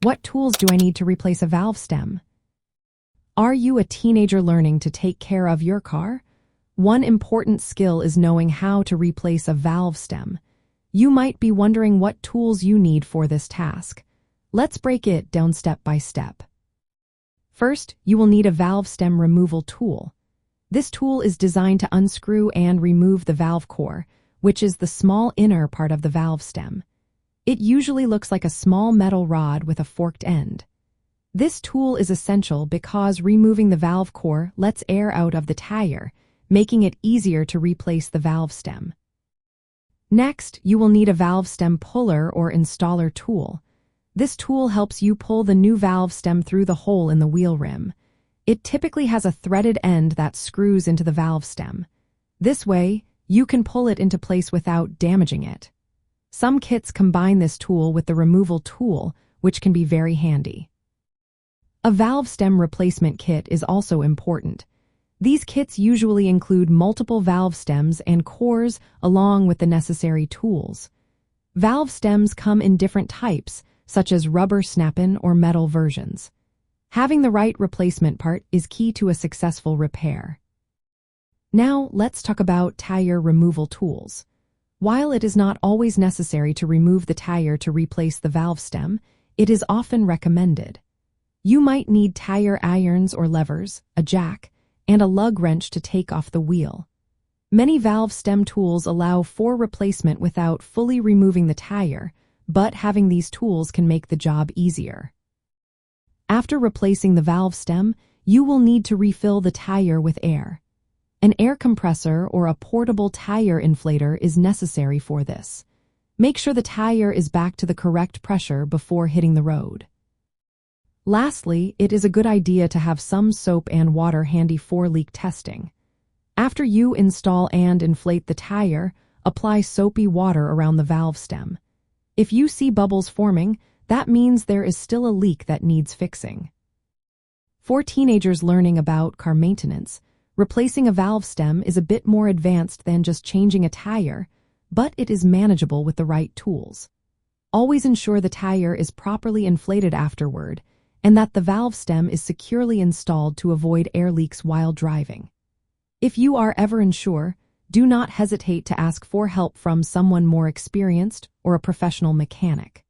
What tools do I need to replace a valve stem? Are you a teenager learning to take care of your car? One important skill is knowing how to replace a valve stem. You might be wondering what tools you need for this task. Let's break it down step by step. First, you will need a valve stem removal tool. This tool is designed to unscrew and remove the valve core, which is the small inner part of the valve stem. It usually looks like a small metal rod with a forked end. This tool is essential because removing the valve core lets air out of the tire, making it easier to replace the valve stem. Next, you will need a valve stem puller or installer tool. This tool helps you pull the new valve stem through the hole in the wheel rim. It typically has a threaded end that screws into the valve stem. This way, you can pull it into place without damaging it. Some kits combine this tool with the removal tool, which can be very handy. A valve stem replacement kit is also important. These kits usually include multiple valve stems and cores along with the necessary tools. Valve stems come in different types, such as rubber snap-in or metal versions. Having the right replacement part is key to a successful repair. Now, let's talk about tire removal tools. While it is not always necessary to remove the tire to replace the valve stem, it is often recommended. You might need tire irons or levers, a jack, and a lug wrench to take off the wheel. Many valve stem tools allow for replacement without fully removing the tire, but having these tools can make the job easier. After replacing the valve stem, you will need to refill the tire with air. An air compressor or a portable tire inflator is necessary for this. Make sure the tire is back to the correct pressure before hitting the road. Lastly, it is a good idea to have some soap and water handy for leak testing. After you install and inflate the tire, apply soapy water around the valve stem. If you see bubbles forming, that means there is still a leak that needs fixing. For teenagers learning about car maintenance, replacing a valve stem is a bit more advanced than just changing a tire, but it is manageable with the right tools. Always ensure the tire is properly inflated afterward and that the valve stem is securely installed to avoid air leaks while driving. If you are ever unsure, do not hesitate to ask for help from someone more experienced or a professional mechanic.